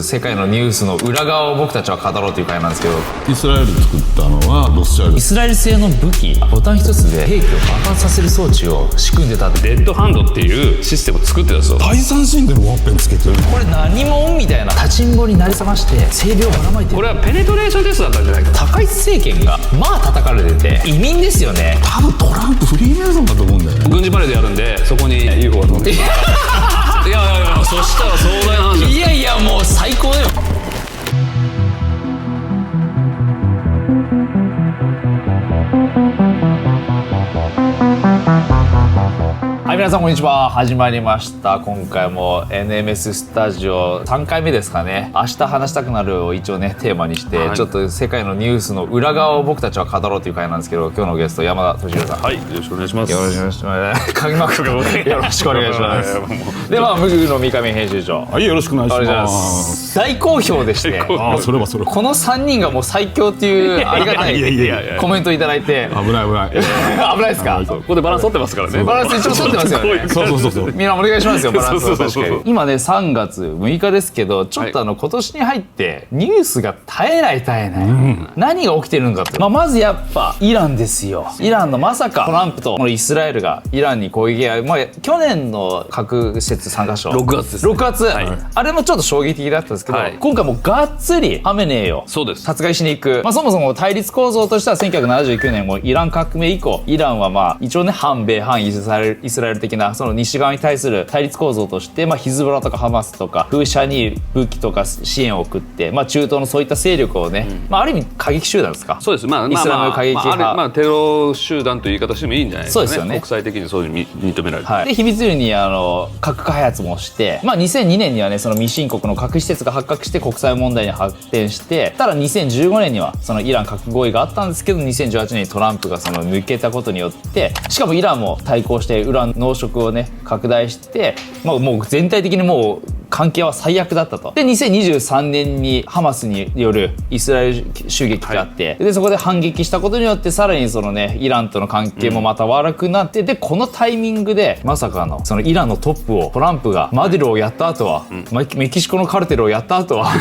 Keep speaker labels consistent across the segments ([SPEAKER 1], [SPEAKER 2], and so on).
[SPEAKER 1] 世界のニュースの裏側を僕たちは語ろうという回なんですけど、
[SPEAKER 2] イスラエル作ったのはロスチャイルド。
[SPEAKER 1] イスラエル製の武器、ボタン一つで兵器を爆発させる装置を仕組んでたって。
[SPEAKER 3] デッドハンドっていうシステムを作ってたんですよ。
[SPEAKER 2] 第三神殿のワッペンつけてる。
[SPEAKER 1] これ何者みたいな立ちんぼになりすまして性病をばらまいてる。
[SPEAKER 3] これはペネトレーションテストだったんじゃないか。
[SPEAKER 1] 高市政権がまあ叩かれてて、移民ですよね。
[SPEAKER 2] 多分トランプフリーメイソンだと思うんだよね。
[SPEAKER 3] 軍事パレードやるんでそこに UFO が飛んでいやそしたら壮大な話です。
[SPEAKER 1] いやいやもう最高だよ。はい、皆さんこんにちは。始まりました。今回も NMS スタジオ3回目ですかね。明日話したくなるを一応ねテーマにして、はい、ちょっと世界のニュースの裏側を僕たちは語ろうという回なんですけど、今日のゲスト山田敏郎さん。
[SPEAKER 3] はい、よろしくお願いします。
[SPEAKER 1] よろしくお願いします。鍵幕よろしくお願いします。で、まあ無垢の三上編集長。
[SPEAKER 2] はい、よろしくお願いします。
[SPEAKER 1] 大好評でして、
[SPEAKER 2] それは
[SPEAKER 1] この3人がもう最強っていうありがたいコメントいただいて。
[SPEAKER 2] 危ない危ない
[SPEAKER 1] 危ないですか。
[SPEAKER 3] ここでバランス取ってますからね。
[SPEAKER 1] バランス一応取ってますよね。
[SPEAKER 2] そう
[SPEAKER 1] みんなお願いしますよ、バランスを。確かに今ね3月6日ですけど、ちょっと今年に入ってニュースが絶えない、何が起きてるのかって、まずやっぱイランですよ。イランのまさかトランプとこのイスラエルがイランに攻撃が、去年の核施設3カ所
[SPEAKER 3] 6月です、ね、
[SPEAKER 1] 6月、はい、あれもちょっと衝撃的だったんですけど、はい、今回もうがっつりハメネイを殺害しに行く。そもそも対立構造としては1979年もイラン革命以降、イランは一応ね反米反イスラエル的なその西側に対する対立構造として、ヒズボラとかハマスとか風車に武器とか支援を送って、中東のそういった勢力をね、ある意味過激集団ですか。
[SPEAKER 3] そうです。イスラム過激派、テロ集団という言い方してもいいんじゃないですかね。そうですよね。国際的にそういうふうに認められて、で秘密裏に核開発もして、2002年にはねその未申告の核施設が発覚して国際問題に発展して、ただ2015年にはそのイラン核合意があったんですけど、2018年にトランプがその抜けたことによって、しかもイランも対抗してウラン濃縮をね拡大して、もう全体的にもう関係は最悪だったと。で2023年にハマスによるイスラエル襲撃があって、でそこで反撃したことによってさらにそのねイランとの関係もまた悪くなって、でこのタイミングでまさかのそのイランのトップをトランプがマデュロをやった後は、メキシコのカルテルをやった後は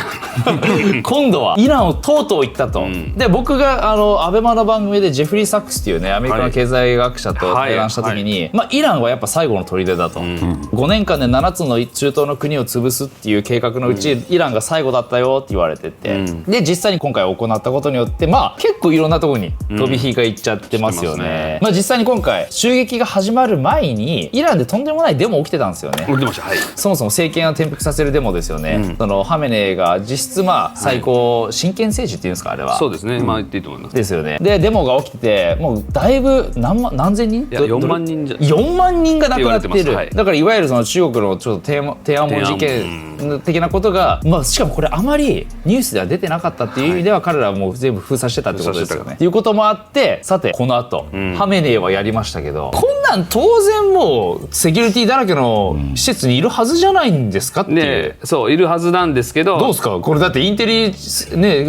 [SPEAKER 3] 今度はイランをとうとう行ったと。で僕がアベマの番組でジェフリー・サックスっていうねアメリカの経済学者と対談した時に、イランはやっぱ最後の砦だと、5年間で7つの中東の国を潰すっていう計画のうち、イランが最後だったよって言われてて、で実際に今回行ったことによって結構いろんなところに飛び火がいっちゃってますよね。実際に今回襲撃が始まる前にイランでとんでもないデモ起きてたんですよね。起きてました。はい。
[SPEAKER 1] そもそも政権を転覆させるデモですよね。そのハメネイが実質最高親権政治っていうんですか、あれは。
[SPEAKER 3] そうですね。言っていいと思います。
[SPEAKER 1] ですよね。でデモが起きてて、もうだいぶ何千人？
[SPEAKER 3] いや4万人じゃ。
[SPEAKER 1] 4万人が亡くなってる。
[SPEAKER 3] はい、
[SPEAKER 1] だからいわゆるその中国のちょっと天安門事件的なことが、しかもこれあまりニュースでは出てなかったっていう意味では、彼らはもう全部封鎖してたってことですよね。っていうこともあって、さてこの後、ハメネイはやりましたけど、こんなん当然もうセキュリティだらけの施設にいるはずじゃないんですかっていう、
[SPEAKER 3] ね、そういるはずなんですけど、
[SPEAKER 1] どうですかこれ。だってインテリ、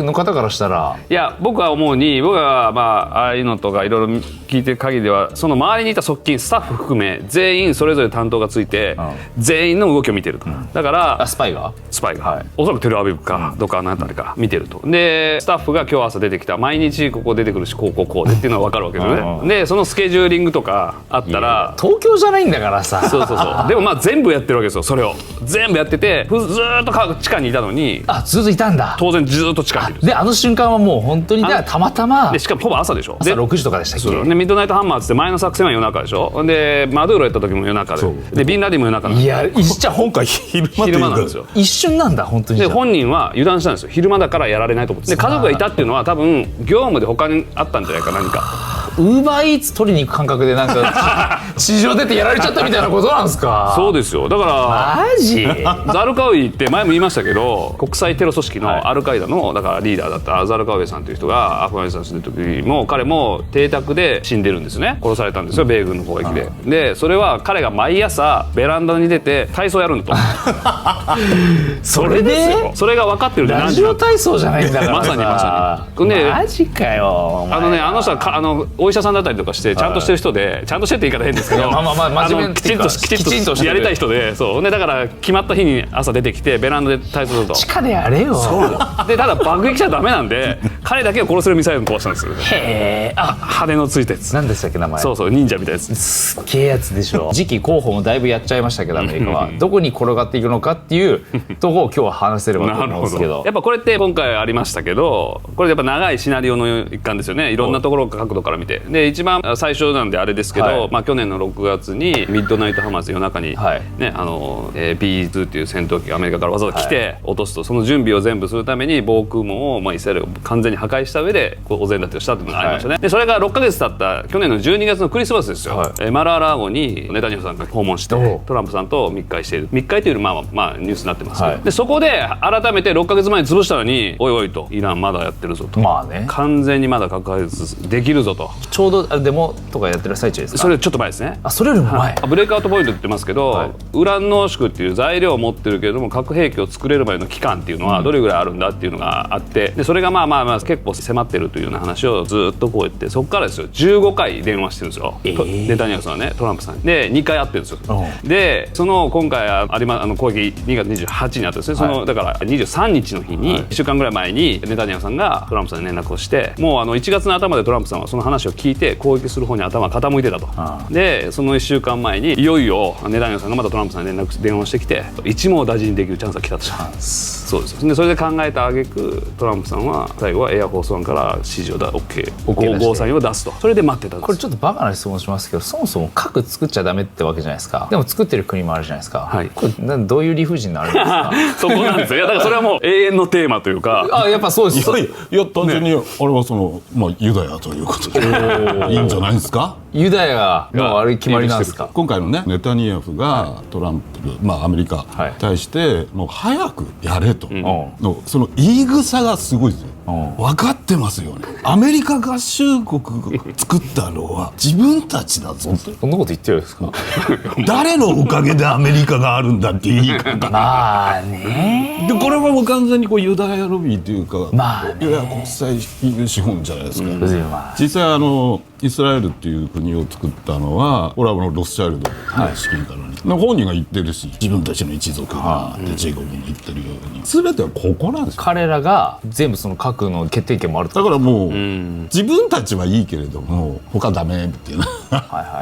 [SPEAKER 1] の方からしたら、
[SPEAKER 3] いや僕は思うに、僕はああいうのとかいろいろ聞いてる限りでは、その周りにいた側近スタッフ含め全員それぞれ担当がついて、全員の動きを見てると。だから
[SPEAKER 1] スパイが、
[SPEAKER 3] はい、おそらくテルアビブかどっか何たりか見てると。でスタッフが今日朝出てきた、毎日ここ出てくるしこうでっていうのは分かるわけですよね。でそのスケジューリングとかあったら、
[SPEAKER 1] 東京じゃないんだからさ。
[SPEAKER 3] そうでも全部やってるわけですよ。それを全部やってて、ずーっと地下にいたのに、
[SPEAKER 1] ずっといたんだ。
[SPEAKER 3] 当然ずーっと地下にいる。
[SPEAKER 1] で瞬間はもう本当にたまたま
[SPEAKER 3] で、しかもほぼ朝でしょ。
[SPEAKER 1] 朝6時とかでしたっけ。
[SPEAKER 3] でミッドナイトハンマーって前の作戦は夜中でしょ。でマドゥーロやった時も夜中で、ビンラディンも夜中なんです。
[SPEAKER 1] いやじゃあ今回昼
[SPEAKER 3] 間なんですよ。
[SPEAKER 1] 一瞬なんだ本当に。
[SPEAKER 3] で本人は油断したんですよ。昼間だからやられないと思って。で家族がいたっていうのは多分業務で他にあったんじゃないか、何か。
[SPEAKER 1] ウーバーイーツ取りに行く感覚でなんか地上出てやられちゃったみたいなことなんですか。
[SPEAKER 3] そうですよ。だから
[SPEAKER 1] マジ
[SPEAKER 3] ザルカウイって前も言いましたけど、国際テロ組織のアルカイダのだからリーダーだったザルカウイさんという人がアフガニスタンに住んでる時も、彼も邸宅で死んでるんですね。殺されたんですよ、米軍の攻撃で。でそれは彼が毎朝ベランダに出て体操やるんだと
[SPEAKER 1] それで
[SPEAKER 3] それが分かってるんで、
[SPEAKER 1] ラジオ体操じゃないんだから
[SPEAKER 3] まさに
[SPEAKER 1] マジかよ。
[SPEAKER 3] あの人はお医者さんだったりとかしてちゃんとしてる人で、ちゃんとしてって言い方変ですけど、
[SPEAKER 1] 真面目
[SPEAKER 3] きちんとやりたい人で、そうね、だから決まった日に朝出てきてベランダで体操すると。
[SPEAKER 1] 地下でやれよ。
[SPEAKER 3] そうで、ただ爆撃しちゃダメなんで彼だけを殺せるミサイルを壊したんですよ。
[SPEAKER 1] へー、
[SPEAKER 3] 派手のついたやつ。
[SPEAKER 1] 何でしたっけ名前。
[SPEAKER 3] そう忍者みたいなやつ。
[SPEAKER 1] すっげえやつでしょ。次期候補もだいぶやっちゃいましたけど、アメリカはどこに転がっていくのかっていうところを今日は話せればと思うんですけど。
[SPEAKER 3] やっぱこれって今回ありましたけど、これやっぱ長いシナリオの一環ですよね。いろんなところ角度から見て、で一番最初なんであれですけど、去年の6月にミッドナイトハマーズ夜中に、B2 っていう戦闘機がアメリカからわざわざ来て落とすと、その準備を全部するために防空網をイスラエルが完全に破壊した上でお膳立てをしたっていうのがありましたね。でそれが6ヶ月経った去年の12月のクリスマスですよ。マラーラーゴにネタニヤフさんが訪問してトランプさんと密会している。密会というよりニュースになってますけど、でそこで改めて6ヶ月前に潰したのに、おいおいと、イランまだやってるぞと、完全にまだ核開発できるぞと。
[SPEAKER 1] ちょうどデモとかやってる最中ですか。
[SPEAKER 3] それちょっと前ですね。
[SPEAKER 1] それよりも前。
[SPEAKER 3] ブレイクアウトポイントって言ってますけど、ウラン濃縮っていう材料を持ってるけれども核兵器を作れるまでの期間っていうのはどれぐらいあるんだっていうのがあって、でそれが結構迫ってるというような話をずっとこうやって、そこからですよ15回電話してるんですよ、ネタニヤフさんはね、トランプさんで2回会ってるんですよ。でその今回攻撃2月28日にあったんですね。だから23日の日に1週間ぐらい前にネタニヤフさんがトランプさんに連絡をして、もう1月の頭でトランプさんはその話を聞いて攻撃する方に頭が傾いてたと。でその1週間前にいよいよネタニヤフさんがまたトランプさんに電話してきて、一網打尽できるチャンスが来たと。そうです。でそれで考えた挙句トランプさんは最後はエアフォースワンから指示をOK、サインを出すと。それで待ってたんです。
[SPEAKER 1] これちょっとバカな質問しますけど、そもそも核作っちゃダメってわけじゃないですか。でも作ってる国もあるじゃないですか。これどういう理不尽なあれですか。
[SPEAKER 3] そこなんですよ。だからそれはもう永遠のテーマというか。
[SPEAKER 1] やっぱそうです。
[SPEAKER 2] いや単純にあれはユダヤということでいいんじゃないですか。
[SPEAKER 1] ユダヤのあれ決まりなんですか。
[SPEAKER 2] 今回のね、ネタニヤフがトランプ、アメリカに対してもう早くやれとのその言い草がすごいですよ。分かってますよね。アメリカ合衆国が作ったのは自分たちだぞと。
[SPEAKER 1] そんなこと言ってるんですか。
[SPEAKER 2] 誰のおかげでアメリカがあるんだっていう言い方。でこれはもう完全にユダヤロビーというか、いや国際資本じゃないですか。実際イスラエルっていう国を作ったのはこれはロスチャイルドの資金からに、本人が言ってるし、自分たちの一族がジェイコブに言ってるように全てはここなんですよ。
[SPEAKER 1] 彼らが全部その核の決定権もある。
[SPEAKER 2] だからもう自分たちはいいけれども他ダメっていうな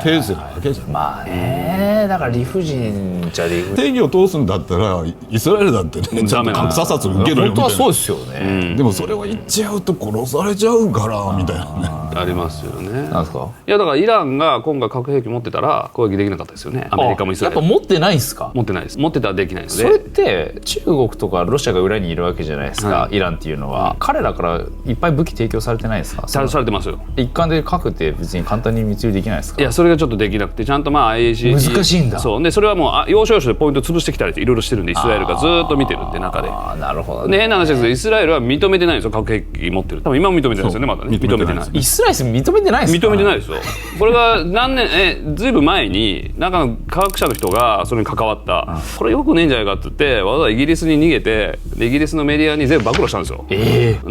[SPEAKER 2] ペースなわけじゃん。
[SPEAKER 1] だから理不尽じゃ理不尽。
[SPEAKER 2] 定義を通すんだったらイスラエルだってね、ちゃんと核査察受けろよみたいな。
[SPEAKER 1] 本当はそうですよね。
[SPEAKER 2] でもそれを言っちゃうと殺されちゃうからみたいなね。
[SPEAKER 3] ありますよね。
[SPEAKER 1] なんですか。
[SPEAKER 3] いやだからイランが今回核兵器持ってたら攻撃できなかったですよね。アメリカもイスラエル。
[SPEAKER 1] やっぱ持ってないんですか。
[SPEAKER 3] 持ってないです。持ってたらできないので。
[SPEAKER 1] それって中国とかロシアが裏にいるわけじゃないですか。イランっていうのは彼らからいっぱい武器提供されてないですか。
[SPEAKER 3] されてますよ。
[SPEAKER 1] 一貫で核って別に簡単に密輸できないですか。
[SPEAKER 3] いやそれがちょっとできなくて、ちゃんとIAC
[SPEAKER 1] 難しいんだ。
[SPEAKER 3] そうでそれはもう要所要所でポイント潰してきたりっていろいろしてるんで、イスラエルがずっと見てるんで中で。
[SPEAKER 1] なるほどね。
[SPEAKER 3] で変な話ですけどイスラエルは認めてないんですよ。核兵器持ってる。多分今も認めてないですよね。まだ認めてない。
[SPEAKER 1] イスラエル認めてないですか。
[SPEAKER 3] 認めてないですよ。これが何年ずいぶん前に中の科学者の人がそれに関わった、これよくねえんじゃないかって言ってわざわざイギリスに逃げて、イギリスのメディアに全部暴露したんですよ。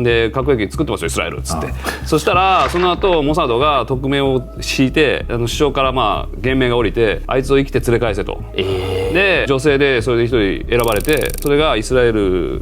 [SPEAKER 3] で核兵器作ってますよイスラエルっつって。そしたらその後モサドが匿名を敷いて首相から言命が降りて、あいつを生きて連れ返せと。で女性でそれで一人選ばれて、それがイスラエル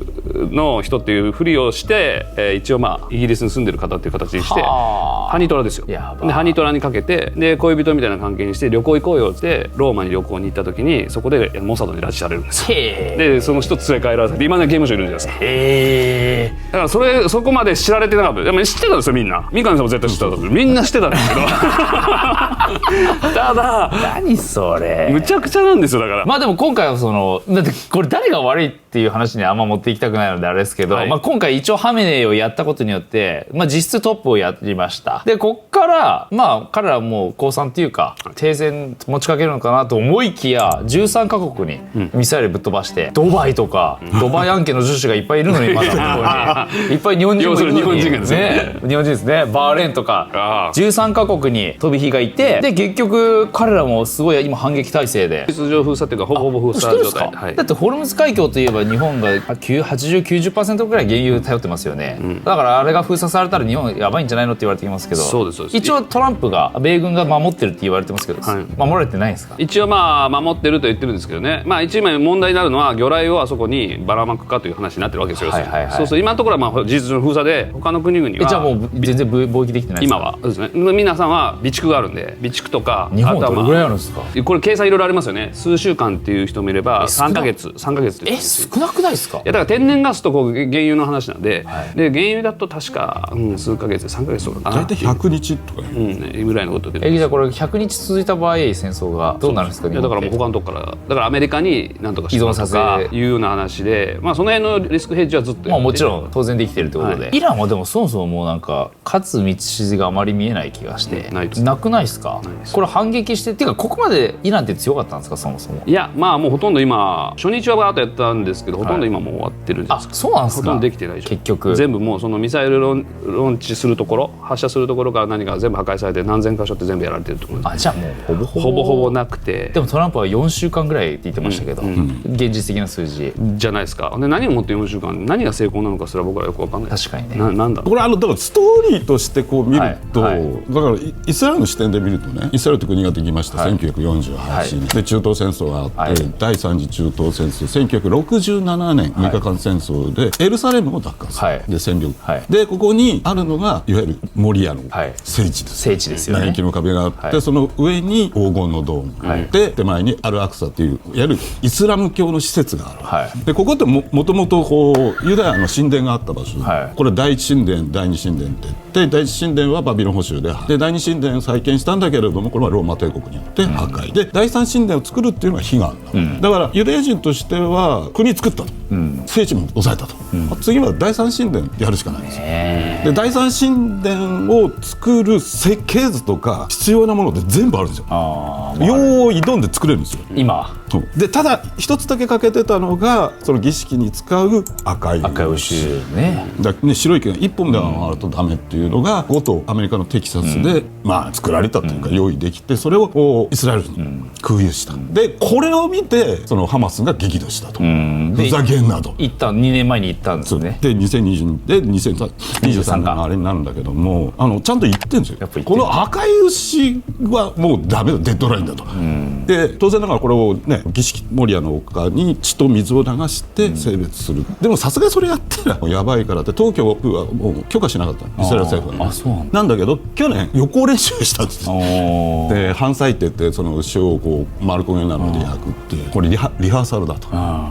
[SPEAKER 3] の人っていうふりをして、一応イギリスに住んでる方っていう形にしてハニトラですよ。でハニトラにかけて、で恋人みたいな関係にして旅行行こうよってローマに旅行に行った時にそこでモサドに拉致されるんですよ。でその人連れ帰らせて今ね刑務所いるんじゃないですか。だからそこまで知られてなかった。でも知ってたんですよみんな。三上さんも絶対知ってたんですよ。みんな知ってたんですけどただ
[SPEAKER 1] 何それ
[SPEAKER 3] むちゃくちゃなんですよ。だから
[SPEAKER 1] でも今回はだってこれ誰が悪いっていう話にあんま持っていきたくないのであれですけど、今回一応ハメネイをやったことによって、実質トップをやりました。でこっから彼らはもう降参っていうか停戦持ちかけるのかなと思いきや、13カ国にミサイルぶっ飛ばして、ドバイとかドバイ案件の女子がいっぱいいるのにまだここにいっぱい日本人もいるのに、
[SPEAKER 3] 日本人ですね。
[SPEAKER 1] 日本人ですね。バーレーンとか13カ国に飛び火がいて、で結局彼らもすごい今反撃態勢で、
[SPEAKER 3] 事実上封鎖っていうかほぼ封鎖状態。
[SPEAKER 1] だってホルムズ海峡といえば日本が80-90% ぐらい原油頼ってますよね。だからあれが封鎖されたら日本やばいんじゃないのって言われてきますけど。
[SPEAKER 3] そうです
[SPEAKER 1] 一応トランプが米軍が守ってるって言われてますけど、守られてないんですか？
[SPEAKER 3] 一応まあ守ってると言ってるんですけどね、まあ一番問題になるのは魚雷をあそこにばらまくかという話になってるわけですよ。そうそう、今のところはまあ事実上の封鎖で他の国々は
[SPEAKER 1] じゃあもう全然貿易できてないですか？
[SPEAKER 3] 今はそうですね。皆さんは備蓄があるんで、備蓄とか
[SPEAKER 1] 日本はどれぐらいあるんですか？
[SPEAKER 3] これ計算いろいろありますよね。数週間っていう人もいれば3ヶ月
[SPEAKER 1] 少なくないですか？
[SPEAKER 3] いやだから天然ガスとこう原油の話なんで、で原油だと確か、数ヶ月で3ヶ月とか
[SPEAKER 2] 大体100日とか
[SPEAKER 3] ぐらいのことで、
[SPEAKER 1] じゃあこれ100日続いた場合戦争がどうなるんですか？
[SPEAKER 3] いやだからもう他のとこからだからアメリカになんとか依存させるいうような話で、まあその辺のリスクヘッジはずっと
[SPEAKER 1] もちろん当然できてるってことで、イランはでもそもそももうなんか勝つ道筋があまり見えない気がして、なくないですか？これ反撃してっていうか、ここまでイランって強かったんですかそもそも？い
[SPEAKER 3] やまあもうほとんど今初日はバーッとやったんですけど、ほとんど今もう終わってるんじゃないですか。
[SPEAKER 1] そうなんですか？
[SPEAKER 3] ほとんどできてない
[SPEAKER 1] 結局
[SPEAKER 3] 全部もうそのミサイルローンチするところ、発射するところから何か全部破壊されて何千箇所って全部やられてるところです。
[SPEAKER 1] じゃあもうほぼなくて、でもトランプは4週間ぐらいって言ってましたけど、現実的な数字
[SPEAKER 3] じゃないですか。で何をもって4週間何が成功なのかすら僕はよく分かんない。
[SPEAKER 1] 確かにね。
[SPEAKER 2] なんだこれだからストーリーとしてこう見ると、だからイスラエルの視点で見るとね、イスラエルという国ができました、1948年で中東戦争があって、第3次中東戦争1967年6日間戦争でエルサレムを奪還する、で占領、でここにあるのがいわゆるモリアの聖地です。
[SPEAKER 1] 聖地ですよね。
[SPEAKER 2] 楕円形の壁があって、その上に黄金のドーム、で手前にアルアクサといういわゆるイスラム教の施設がある、でここってもともとユダヤの神殿があった場所、これ第一神殿第二神殿って言って、第一神殿はバビロン捕囚で第二神殿を再建したんだけれども、これはローマ帝国によって破壊、で第三神殿を作るっていうのが悲願だ、だからユダヤ人としては国作ったと、聖地も抑えたと、次は第三神殿やるしかないんですよ。で第三神殿を作る設計図とか必要なものって全部あるんですよ。用意どんで作れるんですよ
[SPEAKER 1] 今
[SPEAKER 2] で。ただ一つだけ欠けてたのがその儀式に使う赤い牛
[SPEAKER 1] ね。
[SPEAKER 2] 白い毛が1本ではあるとダメっていうのが5とアメリカのテキサスで、作られたというか用意できて、それをイスラエルに空輸した。でこれを見てそのハマスが激怒したと、ふざけんなと
[SPEAKER 1] 2年前に行ったんですね。
[SPEAKER 2] で2020で2023年のあれになるんだけども、ちゃんと言ってるんですよ。この赤い牛はもうダメだ、デッドラインだと、で当然ながらこれをね儀式モリアの丘に血と水を流して性別する、でもさすがにそれやったらもうやばいからって当局はもう許可しなかったイスラエル政府は、なんだけど去年予行練習したんですよ。で反祭って言ってその牛をこう丸焦げになるまで焼くっていう、これリハーサルだと。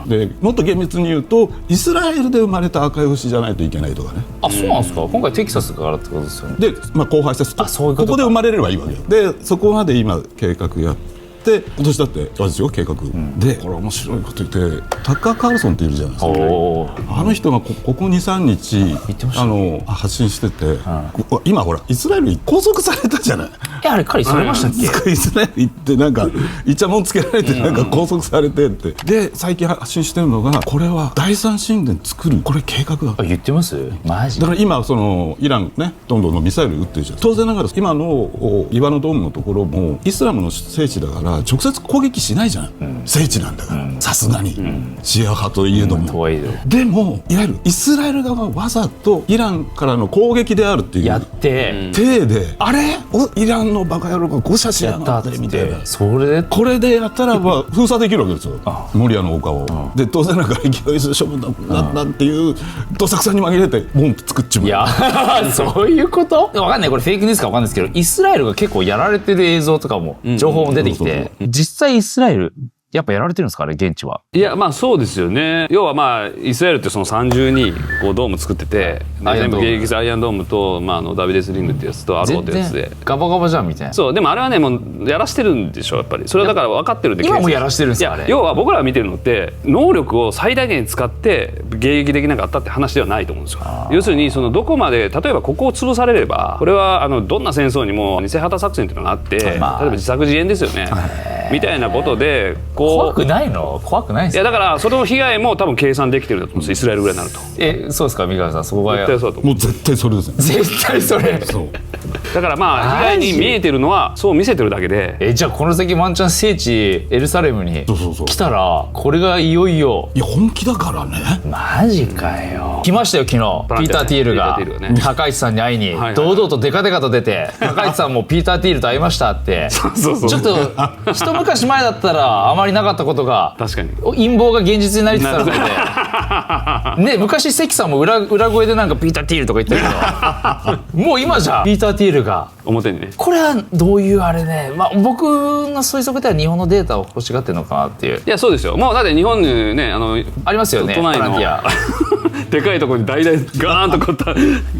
[SPEAKER 2] でもっと厳密に言うとイスラエルで生まれた赤い牛じゃないといけないとかね。
[SPEAKER 1] そうなんですか。今回テキサスからってことですよね。
[SPEAKER 2] で、後輩説とここで生まれればいいわけよ。でそこまで今計画やってで今年だってあれですよ計画、でこれ面白いこと言ってタッカー・カールソンっているじゃないですか。あの人がここ 2,3 日発信してて、今ほらイスラエルに拘束されたじゃない。
[SPEAKER 1] あれ彼されましたっけ？
[SPEAKER 2] イスラエル行ってなんかイチャモンつけられてなんか拘束されてって、で最近発信してるのがこれは第三神殿作るこれ計画だ。
[SPEAKER 1] 言ってます？マジ？
[SPEAKER 2] だから今そのイランねどんどんミサイル撃ってるじゃん。当然ながら今の岩のドームのところもイスラムの聖地だから直接攻撃しないじゃん、聖地なんだからさすがに、シア派といえども、でもいわゆるイスラエル側はわざとイランからの攻撃であるっていう
[SPEAKER 1] やって
[SPEAKER 2] 体で、あれイランのバカ野郎が誤射しやがってみたいな、これでやったらば封鎖できるわけですよモリアの丘を。で当然ながら勢いする処分だなんていうどさくさに紛れてボンと作っちまう。
[SPEAKER 1] いやそういうことわかんない、これフェイクニュースかわかんないですけど、イスラエルが結構やられてる映像とかも情報も出てきて、実際イスラエルやっぱやられてるんですかね現地は。
[SPEAKER 3] いやそうですよね。要はイスラエルってその30にこうドーム作ってて、全部迎撃するアイアンドームと、ダビデスリングってやつとアローってやつで
[SPEAKER 1] ガバガバじゃんみたいな。
[SPEAKER 3] そうでもあれはねもうやらしてるんでしょやっぱり。それはだから分かってるんで。
[SPEAKER 1] 今もやらしてるんですかあれ。
[SPEAKER 3] 要は僕らが見てるのって能力を最大限に使って迎撃できなかったって話ではないと思うんですよ。要するにそのどこまで例えばここを潰されれば、これはどんな戦争にも偽旗作戦っていうのがあって、例えば自作自演ですよねみたいなことで
[SPEAKER 1] 怖くないの？怖くないんですか？
[SPEAKER 3] いやだからその被害も多分計算できてるんだと思うんです、イスラエルぐらいになると。
[SPEAKER 1] そうですか三上さん、そこが
[SPEAKER 3] 対そうだと思う。
[SPEAKER 2] もう絶対それですね。
[SPEAKER 1] 絶対それ。
[SPEAKER 2] そう
[SPEAKER 3] だからまあ被害に見えてるのはそう見せてるだけで、
[SPEAKER 1] じゃあこの先ワンチャン聖地エルサレムに来たらこれがいよいよ。
[SPEAKER 2] いや本気だからね。
[SPEAKER 1] マジかよ。来ましたよ昨日ピーター・ティールが高市さんに会いに堂々とデカデカと出て、高市さんもピーター・ティールと会いましたってちょっと一昔前だったらあまりなかったことが、
[SPEAKER 3] 確かに
[SPEAKER 1] 陰謀が現実になりつつあるのでね、昔関さんも裏声でなんかピーター・ティールとか言ってるけどもう今じゃピーター・ティールが
[SPEAKER 3] 表にね。
[SPEAKER 1] これはどういうあれね、まあ、僕の推測では日本のデータを欲しがってるのかなっていう。
[SPEAKER 3] いやそうですよ。もうだって日本にね
[SPEAKER 1] ありますよね、
[SPEAKER 3] 都内のでかいところに大々ガーンと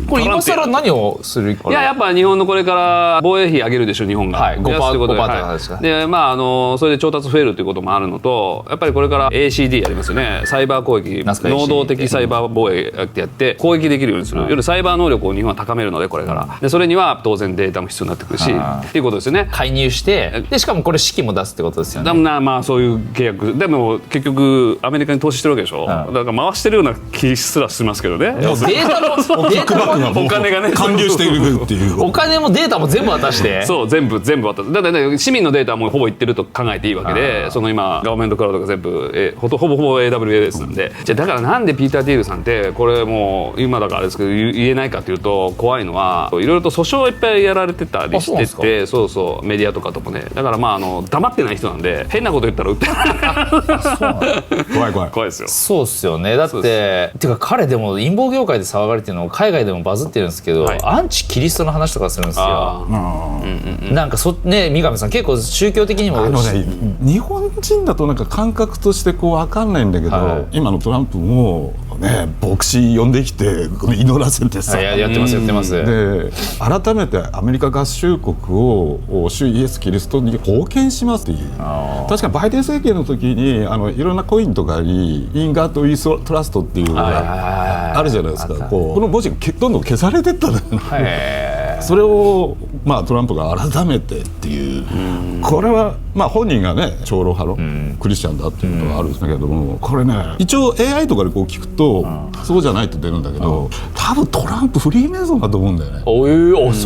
[SPEAKER 1] これ今更何をする。
[SPEAKER 3] いややっぱ日本のこれから防衛費上げるでしょ日本が、
[SPEAKER 1] はい、5%
[SPEAKER 3] ですか。でまあそれで調達増えるということもあるのと、やっぱりこれから ACD やりますよね。サイバー攻撃、能動的サイバー防衛ってやって攻撃できるようにする、いわゆるサイバー能力を日本は高めるのでこれからで、それには当然データも必要になってくるしっていうことですよね。
[SPEAKER 1] 介入してでしかもこれ資金も出すってことですよね。
[SPEAKER 3] まあそういう契約でも結局アメリカに投資してるわけでしょ、だから回してるような気すらしますけどね。
[SPEAKER 1] データも
[SPEAKER 3] お金がね
[SPEAKER 2] 還流しているっていう
[SPEAKER 1] お金もデータも全部渡して
[SPEAKER 3] そう全部渡す。だから、ね、市民のデータはもうほぼいってると考えていいわけで、その今ガバメントクラウドが全部、ほぼ AWS なんで、じゃあだからなんでピーター・ティールさんってこれもう今だからあれですけど言えないかというと、怖いのはいろいろと訴訟をいっぱいやられてたりしてて、そうメディアとかともね。だからまあ黙ってない人なんで変なこと言ったら訴え
[SPEAKER 2] 怖い
[SPEAKER 3] ですよ。
[SPEAKER 1] そうっすよね。だっててか彼でも陰謀業界で騒がれてるの海外でもバズってるんですけど、アンチキリストの話とかするんですよ。なんかね、三上さん結構宗教的にも
[SPEAKER 2] 日本人だとなんか感覚としてこう分かんないんだけど、今のトランプもね牧師呼んできて祈らせてさ、
[SPEAKER 1] やってます
[SPEAKER 2] で改めてアメリカ合衆国を主イエス・キリストに貢献しますっていう。確かバイデン政権の時にいろんなコインとかにインガート・ウィス・トラストっていうのがあるじゃないですか。この文字がどんどん消されてったのよそれをまあトランプが改めてっていう、これはまあ本人がね長老派のクリスチャンだっていうことがあるんだけども、これね一応 AI とかでこう聞くとそうじゃないって出るんだけど、多分トランプフリーメイソンだと思うんだよね。
[SPEAKER 1] そ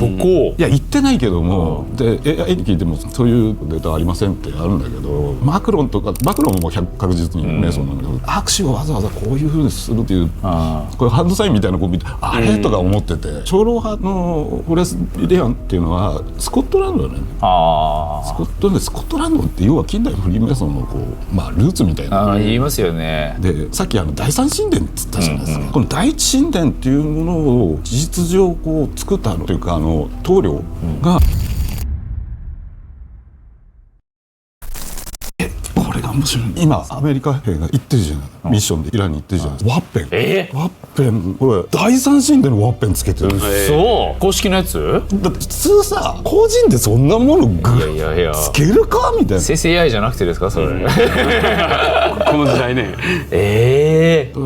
[SPEAKER 1] こ
[SPEAKER 2] いや言ってないけども、で AI に聞いてもそういうデータありませんってあるんだけど、マクロンも確実にメイソンなんだけど、握手をわざわざこういうふうにするっていうこれハンドサインみたいなこう見てあれとか思ってて、長老派のフォレス・リディアンっていうのはスコットランドだね。スコットランドって要は近代フリーメイソンのこう、まあ、ルーツみたいな
[SPEAKER 1] 言いますよね。
[SPEAKER 2] でさっき第三神殿って言ったじゃないですか、この第一神殿っていうものを事実上こう作ったというか棟梁が、これが面白い。今アメリカ兵が行ってるじゃない、ミッションでイランに行ってるじゃない、ワッペンこれ第三神殿のワッペンつけてる。
[SPEAKER 1] そう公式のやつ
[SPEAKER 2] だって普通さ個人でそんなものつけるかみたいな。
[SPEAKER 1] 生成 AI じゃなくてですかそれ
[SPEAKER 3] この時代ね。
[SPEAKER 2] だか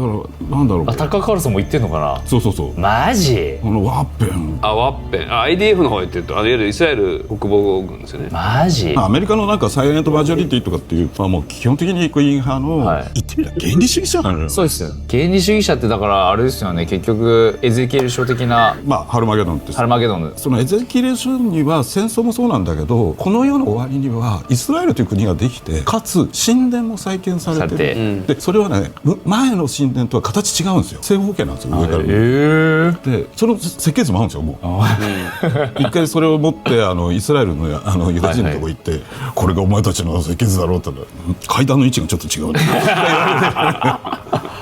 [SPEAKER 2] らなんだろう、
[SPEAKER 1] タッカー・カールソンも言ってんのかな。
[SPEAKER 2] そう
[SPEAKER 1] マジ
[SPEAKER 2] このワッペン
[SPEAKER 3] IDF の方へって言うといわゆるイスラエル国防軍ですよね。
[SPEAKER 1] マジ
[SPEAKER 2] アメリカのなんかサイレントマジョリティとかっていうもう基本的に福音派の、言ってみれば原理主義者なのよ。
[SPEAKER 1] そうですよ。原理主義者ってだからあれですよね、結局エゼキエル書的な、
[SPEAKER 2] ハルマゲドンって、
[SPEAKER 1] ハルマゲドン、
[SPEAKER 2] そのエゼキエル書には戦争もそうなんだけど、この世の終わりにはイスラエルという国ができて、かつ神殿も再建されてる、でそれはね前の神殿とは形違うんですよ。正方形なんですよ上から。でその設計図もあるんですよ。もう一回それを持ってイスラエルのユダヤ人のとこ行って、これがお前たちの設計図だろうって言ったら、階段の位置がちょっと違う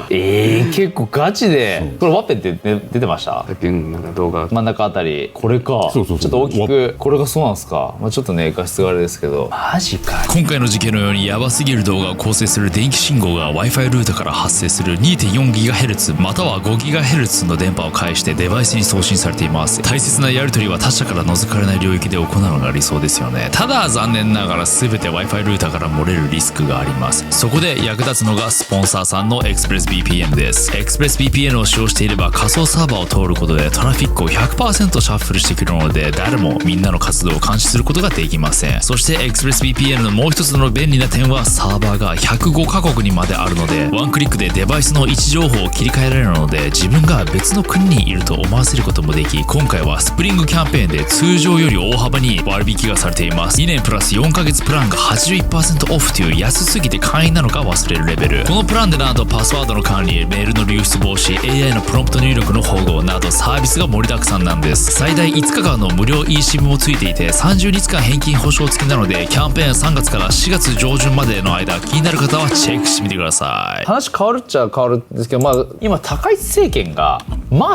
[SPEAKER 1] 結構ガチで。これワッペンって出てました？
[SPEAKER 3] なんか動画
[SPEAKER 1] 真ん中あたりこれか。ちょっと大きくこれがそうなんですか。ちょっとね画質があれですけど、マジか。
[SPEAKER 4] 今回の事件のようにヤバすぎる動画を構成する電気信号が Wi-Fi ルータから発生する 2.4GHz または 5GHz の電波を介してデバイスに送信されています。大切なやり取りは他者から覗かれない領域で行うのが理想ですよね。ただ残念ながら全て Wi-Fi ルータから漏れるリスクがあります。そこで役立つのがスポンサーさんのエクスプレス B ExpressVPN です。 ExpressVPN を使用していれば仮想サーバーを通ることでトラフィックを 100% シャッフルしてくるので、誰もみんなの活動を監視することができません。そして ExpressVPN のもう一つの便利な点は、サーバーが105カ国にまであるので、ワンクリックでデバイスの位置情報を切り替えられるので、自分が別の国にいると思わせることもでき、今回はスプリングキャンペーンで通常より大幅に割引がされています。2年プラス4ヶ月プランが 81% オフという安すぎて会員なのか忘れるレベル。このプランでなんとパスワードの管理、メールの流出防止、 AI のプロンプト入力の保護などサービスが盛りだくさんなんです。最大5日間の無料 eSIM もついていて、30日間返金保証付きなので、キャンペーン3月から4月上旬までの間、気になる方はチェックしてみてください。
[SPEAKER 1] 話変わるっちゃ変わるんですけど、今高市政権が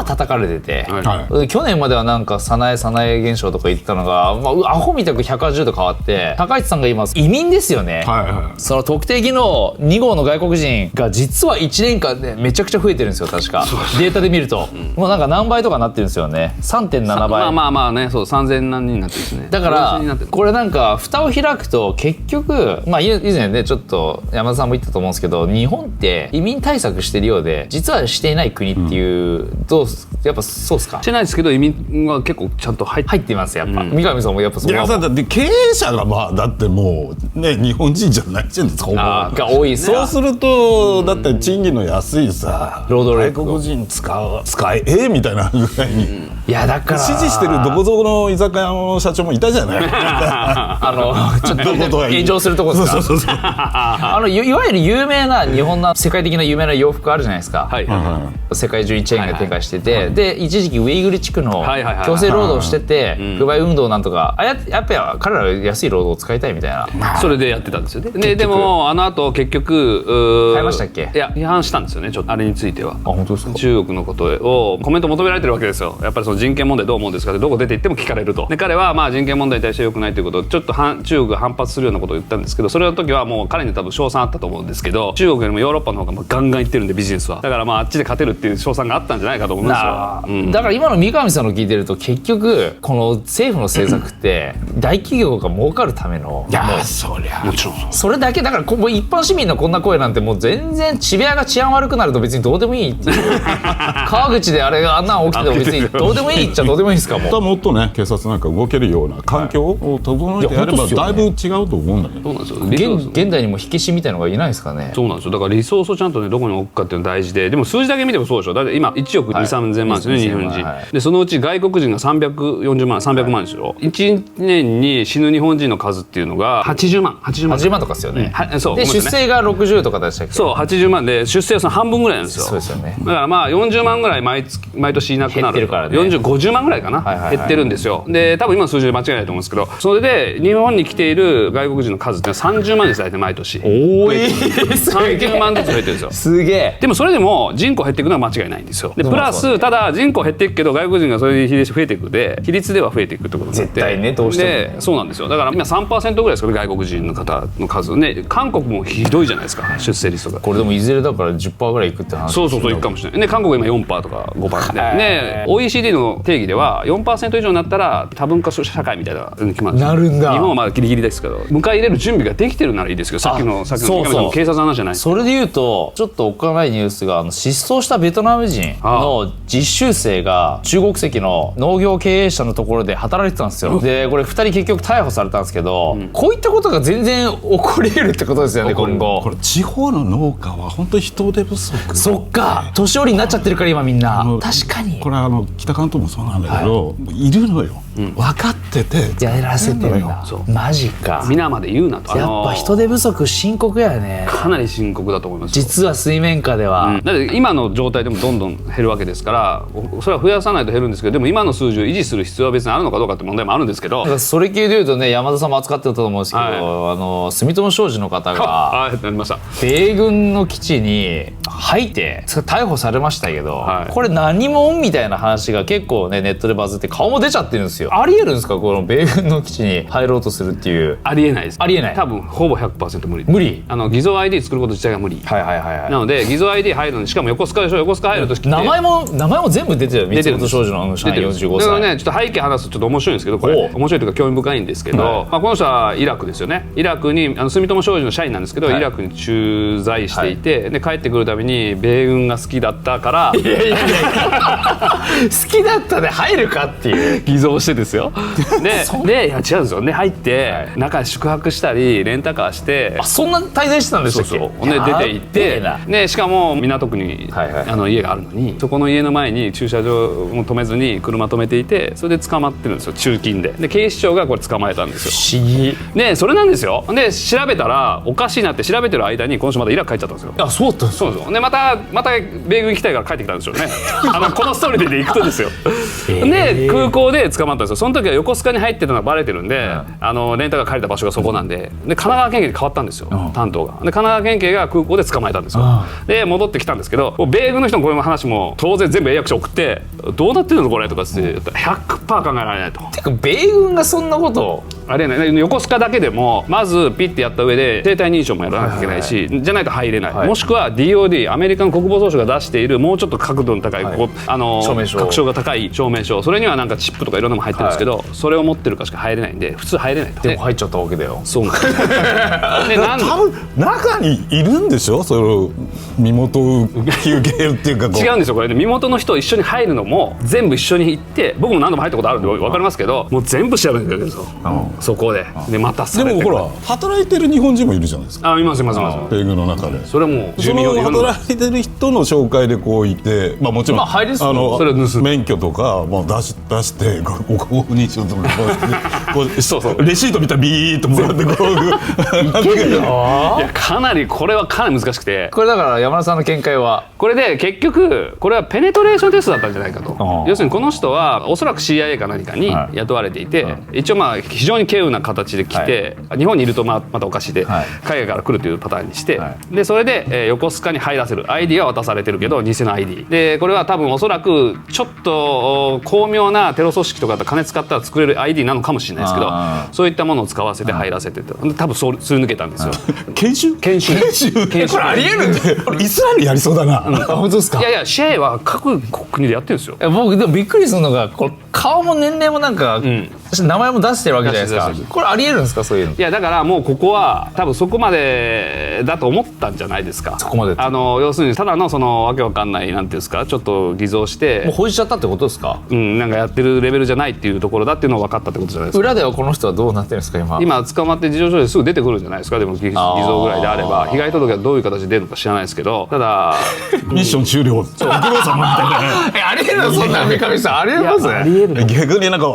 [SPEAKER 1] 叩かれてて、はい、去年まではなんか早苗現象とか言ってたのが、アホみたく180度変わって、高市さんが今移民ですよね、はいはい、その特定技能2号の外国人が実は1年間でめちゃくちゃ増えてるんですよ、確かデータで見ると、もうなんか何倍とかなってるんですよね、3.7倍。
[SPEAKER 3] まあね、そう3000何人になってるんですね。
[SPEAKER 1] だからこれなんか蓋を開くと結局、以前ねちょっと山田さんも言ったと思うんですけど、日本って移民対策してるようで実はしていない国っていう、どうやっぱそうですか？
[SPEAKER 3] してないですけど移民は結構ちゃんと入って
[SPEAKER 1] ますやっぱ、三上さんもやっぱそう。
[SPEAKER 2] いやだって経営者がだってもうね日本人じゃないじゃないですか、
[SPEAKER 1] が多いですね。
[SPEAKER 2] そうするとだって賃金の安いさ労働力外国人使えみたいなぐらいに、
[SPEAKER 1] いやだから
[SPEAKER 2] 支持してるどこぞの居酒屋の社長もいたじゃない
[SPEAKER 1] ちょっと炎上するとこですか？そういわゆる有名な日本の世界的な有名な洋服あるじゃないですか、はい世界中にチェーンが展開してて、で一時期ウイグル地区の強制労働してて不買運動なんとか、やっぱ彼らは安い労働を使いたいみたいな、
[SPEAKER 3] それでやってたんですよね。でもあの後結局
[SPEAKER 1] 変えましたっけ？
[SPEAKER 3] いや批判したんですよね、ちょっとあれについては。
[SPEAKER 1] 本当ですか？
[SPEAKER 3] 中国のことをコメント求められてるわけですよ。やっぱりその人権問題どう思うんですかってどこ出て行っても聞かれると。で彼は人権問題に対して良くないということをちょっと中国が反発するようなことを言ったんですけど、それの時はもう彼に多分称賛あったと思うんですけど、中国よりもヨーロッパの方がガンガン行ってるんでビジネスは、だからあっちで勝てるっていう称賛があったんじゃないかと思うんですよ。
[SPEAKER 1] だから今の三上さんの聞いてると結局この政府の政策って大企業が儲かるための、
[SPEAKER 2] いやそりゃ
[SPEAKER 3] もちろん
[SPEAKER 1] それだけだから、もう一般市民のこんな声なんてもう全然渋谷が治安悪くなると別にどうでもいいっていう川口であれがあんなん起きても別にどうでもいいっちゃどうでもいいですか？
[SPEAKER 2] もっとね警察なんか動けるような環境を整えてやればだいぶ違うと思うんだけど、
[SPEAKER 1] そうなんですよ。現代にも火消しみたいなのがいないですかね。
[SPEAKER 3] そうなんですよ。だからリソースをちゃんとねどこに置くかっていうのが大事で、でも数字だけ見てもそうでしょ。だって今1億2、3000万ですね、日本人、でそのうち外国人が340万300万ですよ。1年に死ぬ日本人の数っていうのが80万
[SPEAKER 1] とかですよね。
[SPEAKER 3] そう
[SPEAKER 1] で出生が60とかでしたっけ？
[SPEAKER 3] そう80万で出生はその半分ぐらいなんですよ。
[SPEAKER 1] そうですよね。
[SPEAKER 3] だから40万ぐらい毎年いなくなる。減ってるからね。50万ぐらいかな、減ってるんですよ。で多分今の数字で間違いないと思うんですけど、それで日本に来ている外国人の数って30万です、大体毎年。
[SPEAKER 1] 多い。
[SPEAKER 3] 30万ずつ増えてるんですよ。
[SPEAKER 1] すげえ。
[SPEAKER 3] でもそれでも人口減っていくのは間違いないんですよ。でプラスただ人口減っていくけど外国人がそういう比率増えていくので、比率では増えていくってことになって、
[SPEAKER 1] 絶対ねどうしてもね。
[SPEAKER 3] でそうなんですよ。だから今 3% ぐらいですかね、外国人の方の数ね。韓国もひどいじゃないですか、出生率とか。
[SPEAKER 1] これでもいずれだから 10% ぐらいいくって話。
[SPEAKER 3] そういくかもしれないね。韓国今 4% とか 5% で、OECD の定義では 4% 以上になったら多文化社会みたいな決まるんですよ。
[SPEAKER 1] なるんだ。
[SPEAKER 3] 日本はまだギリギリですけど、迎え入れる準備ができてるならいいですけど、さっきの警察の話じゃない。
[SPEAKER 1] それで言うとちょっとおっかないニュースが、失踪したベトナム人の実習生が中国籍の農業経営者のところで働いてたんですよ。でこれ2人結局逮捕されたんですけど、こういったことが全然起こり得るってことですよね、今後。
[SPEAKER 2] これ地方の農家は本当に人手不足。
[SPEAKER 1] そっか、年寄りになっちゃってるから今みんな。確かに
[SPEAKER 2] これ北関東もそうなんだけど、いるのよ、分かってて
[SPEAKER 1] やらせてるんだ。マジか。
[SPEAKER 3] 皆まで言うなと。
[SPEAKER 1] やっぱ人手不足深刻やね。
[SPEAKER 3] かなり深刻だと思います。
[SPEAKER 1] 実は水面下では、
[SPEAKER 3] だって今の状態でもどんどん減るわけですから、それは増やさないと減るんですけど、でも今の数字を維持する必要は別にあるのかどうかって問題もあるんですけど、
[SPEAKER 1] それ系でいうとね、山田さんも扱ってたと思うんですけど、住友商事の方が米軍の基地に入って逮捕されましたけど、これ何者みたいな話が結構ねネットでバズって顔も出ちゃってるんですよ。ありえるんですか、この米軍の基地に入ろうとするっていう。
[SPEAKER 3] ありえないです。
[SPEAKER 1] ありえない。
[SPEAKER 3] 多分ほぼ 100% 無理。
[SPEAKER 1] 偽
[SPEAKER 3] 造 ID 作ること自体が無理。なので偽造 ID 入るのに、しかも横須賀でしょ。横須賀入るときって
[SPEAKER 1] 名前前も全部出てる。三本少女の社員45歳。
[SPEAKER 3] だからね、ちょっと背景話すとちょっと面白いんですけど、これ面白いというか興味深いんですけど、この人はイラクですよね。イラクに住友商事の社員なんですけど、イラクに駐在していて、で帰ってくるたびに米軍が好きだったから、
[SPEAKER 1] いや好きだったで入るかっていう
[SPEAKER 3] 偽造してですよ。でいや違うんですよね。入って中に宿泊したりレンタカーして、
[SPEAKER 1] そんな滞在してたんでしたっけ？
[SPEAKER 3] そうで出て行って、でしかも港区に家があるのに、そこの家の前に駐車場も止めずに車止めていて、それで捕まってるんですよ、中金で。で警視庁がこれ捕まえたんです
[SPEAKER 1] よ。不思議
[SPEAKER 3] でそれなんですよ。で調べたらおかしいなって調べてる間にこの人またイラク帰っちゃったんですよ。
[SPEAKER 1] あ、そうだったんですか。
[SPEAKER 3] そうですよ。でまた米軍行きたいから帰ってきたんですよね。このストーリーで行くとですよ。で空港で捕まったんですよ。その時は横須賀に入ってたのがバレてるんで、レンタカー借りた場所がそこなんで、神奈川県警に変わったんですよ、担当が。で神奈川県警が空港で捕まえたんですよ。で戻ってきたんですけど、米軍の人のこれの話も当然全部英訳書送って、どうなってるのこれとかって 100% 考えられないと。
[SPEAKER 1] てか米軍がそんなことを
[SPEAKER 3] ありえない。横須賀だけでもまずピッてやった上で生体認証もやらなきゃいけないし、じゃないと入れない、もしくは DOD アメリカの国防総省が出しているもうちょっと角度の高い、確証が高い証明書、それにはなんかチップとかいろんなのも入ってるんですけど、それを持ってるかしか入れないんで、普通入れないと。
[SPEAKER 1] でも入っちゃったわけだよ。
[SPEAKER 3] そうなんです
[SPEAKER 2] で多分中にいるんでしょ、その身元を引き受けるっていうか
[SPEAKER 3] 違うんですよ。これね、身元の人と一緒に入るのも全部一緒に行って、僕も何度も入ったことあるんで分かりますけど、もう全部調べてくれるんですよ、そこで。でまた
[SPEAKER 2] でもほら働いてる日本人もいるじゃないですか。
[SPEAKER 3] います米
[SPEAKER 2] 軍の中で。
[SPEAKER 3] それも
[SPEAKER 2] その働いてる人の紹介でこういて、もちろん
[SPEAKER 1] 入りそう、
[SPEAKER 2] 免許とかも出してご認証とかそうレシート見たらビーッともらって
[SPEAKER 3] いやかなりこれはかなり難しくて、
[SPEAKER 1] これだから山田さんの見解は
[SPEAKER 3] これで結局これはペネトレーションテストだったんじゃないかと。要するにこの人はおそらく CIA か何かに雇われていて、一応非常に稀有な形で来て、日本にいるとまたおかしいで、海外から来るというパターンにして、でそれで横須賀に入らせる ID は渡されてるけど偽の ID で、これは多分おそらくちょっと巧妙なテロ組織とか金使ったら作れる ID なのかもしれないですけど、そういったものを使わせて入らせて、多分すり抜けたんですよ。
[SPEAKER 2] 研修
[SPEAKER 1] これありえるんで
[SPEAKER 2] イスラエルやりそうだな。
[SPEAKER 1] 本当ですか。
[SPEAKER 3] いや CIA は各国でやってるんですよ。
[SPEAKER 1] 僕でもびっくりするのが、これ顔も年齢もなんか、名前も出してるわけじゃないですか。これありえるんですか、そういうの。
[SPEAKER 3] いやだからもうここは多分そこまでだと思ったんじゃないですか。
[SPEAKER 1] そこまで
[SPEAKER 3] 要するにただのそのわけわかんないなんていうんですか、ちょっと偽造して
[SPEAKER 1] もう報じちゃったってことですか。
[SPEAKER 3] なんかやってるレベルじゃないっていうところだっていうのが分かったってことじゃないですか。
[SPEAKER 1] 裏ではこの人はどうなってるんですか。
[SPEAKER 3] 今捕まって事情聴取すぐ出てくるんじゃないですか。でも偽造ぐらいであれば被害届はどういう形で出るのか知らないですけど、ただ
[SPEAKER 2] ミッション終了ご苦労様みたいな
[SPEAKER 1] ありえるの、そんな三上さんありえます。
[SPEAKER 3] ありえる。
[SPEAKER 2] 逆になんか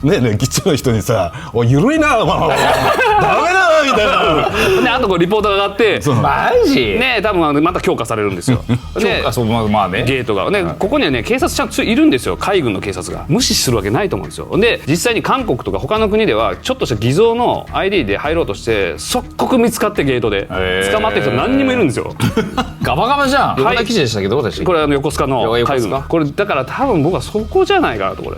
[SPEAKER 2] ね基地の人にさ「おい緩いなダメだ」みたいな。
[SPEAKER 3] であとこうリポートが上がって
[SPEAKER 1] マジ
[SPEAKER 3] ね、多分また強化されるんですよ。で
[SPEAKER 1] まあね、
[SPEAKER 3] ゲートがね、ここにはね警察ちゃんといるんですよ。海軍の警察が無視するわけないと思うんですよ。で実際に韓国とか他の国ではちょっとした偽造の ID で入ろうとして即刻見つかってゲートで捕まってる人何人もいるんですよ。
[SPEAKER 1] ガバガバじゃん。どんな記事でしたっけ。どこでしたっけ。
[SPEAKER 3] これ横須賀の海軍。これだから多分僕はそこじゃないかなとこれ。